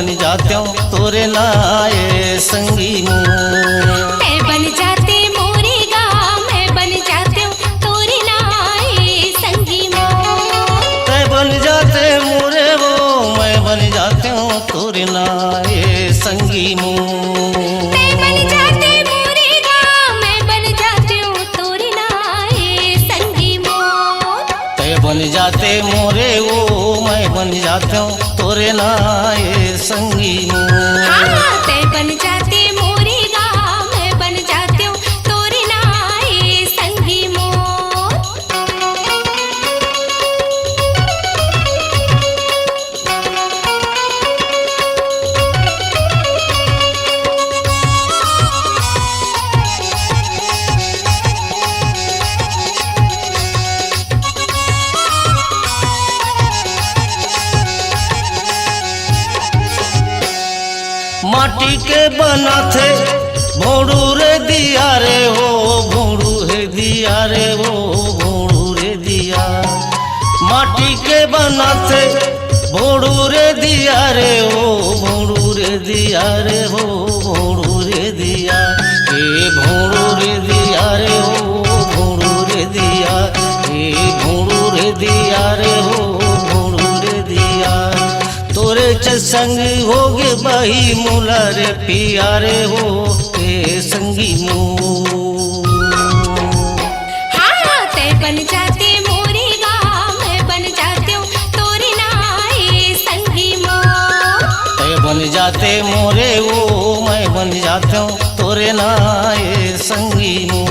बन जाते हूँ तोरे नाए संगी मोर। मैं बन जाते मोरे गाँव, मैं बन जाते हूँ तोरे नाए संगी मोर। तै बन जाते मोरे वो मैं बन जाते हूँ तोरे नाए संगी मोर। मैं बन जाते मोरे गाँव, मैं बन जाते हूँ तोरे नाए संगी मोर। तै बन जाते मोरे वो मैं बन जाते हूँ तोरे नाए संगी मोर। हाँ, तै बन जाते मोरे गाँव, मैं बन जाते हूँ तोरे नाए संगी मोर। माटी के बना थे भोड़ू रे दिया रे हो, भोड़ू है दिया रे हो, भोड़ू रे दिया। माटी के बना थे भोड़ू रे दिया रे हो, भोड़ू रे दिया रे हो, भोड़ू रे दिया। ए भोड़ू रे दिया रे हो, भोड़ू रे दिया। ए भोड़ू रे दिया रे हो, भोड़ू रे दिया। तोरे संग होगे बही मुला रे पियारे हो के संगी मोर। हाँ, तै बन जाते मोरे गाँव, मैं बन जाते हूँ तोरे नाए संगी मोर। तै बन जाते मोरे वो मैं बन जाते हूँ तोरे नाए संगी मोर।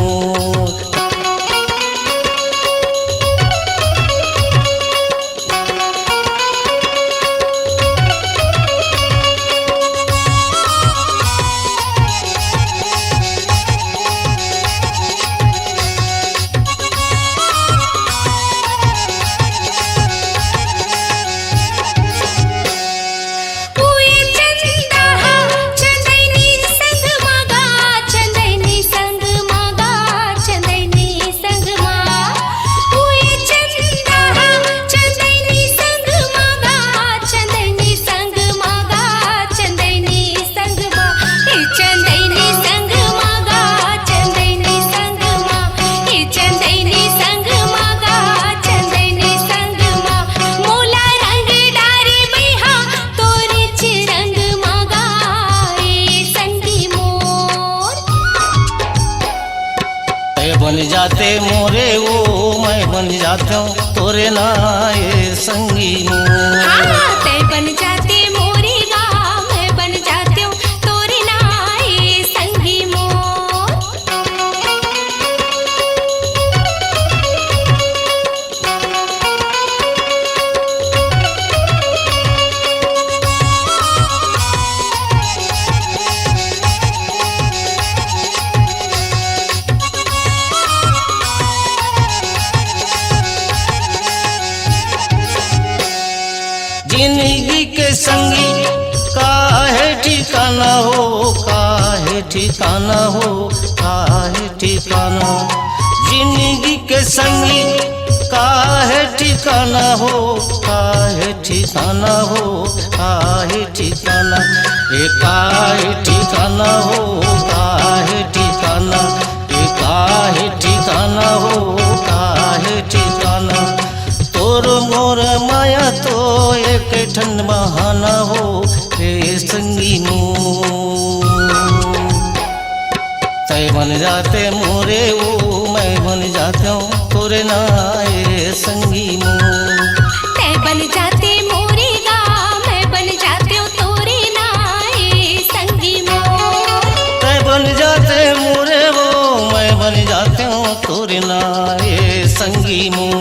बन जाते मोरे वो मैं बन जाता हूँ तोरे नाए संगी मोर। हाँ, तै बन जाते मोरे गाँव, मैं बन जाते हूँ तोरे नाए संगी मोर। जिंदगी के संगी काहे ठिकाना हो, काहे ठिकाना हो, काहे ठिकाना। जिंदगी के संगी काहे ठिकाना हो, काहे ठिकाना हो, काहे ठिकाना। ए काहे ठिकाना हो, काहे ठिकाना। ए काहे ठिकाना हो, काहे ठिकाना। तोर मोर माया तो एक ठन बहाना हो रे संगी मोर। तै बन जाते मोरे वो मैं बन जाता हूँ तोरे नाए संगी मोर। तै बन जाते मोरे गाँव, मैं बन जाते हूँ तोरे नाए संगी मोर। तै बन जाते मोरे वो मैं बन जाता हूँ तोरे नाए संगी मोर।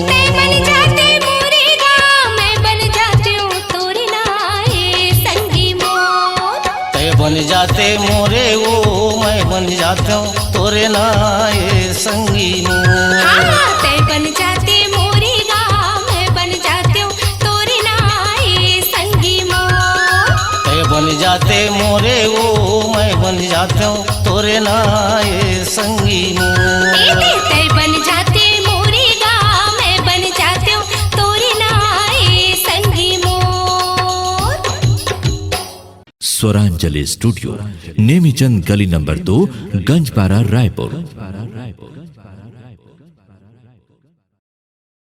तै बन जाते मोरे गाँव, मैं बन जाते हूँ तोरे नाए संगी मोर। तै बन जाते मोरे वो मैं बन जाता हूँ तोरे नाए संगी मोर। हाँ, तै बन जाते मोरे गाँव, मैं बन जाते हूँ तोरे नाए संगी मोर। तै बन जाते मोरे वो मैं बन जाता हूँ तोरे नाए संगी मोर। तै बन जाते मोरे गाँव, मैं बन जाते हूँ तोरे नाए संगी मोर। स्वरांजलि स्टूडियो, नेमीचंद गली नंबर 2, गंजपारा, रायपुर।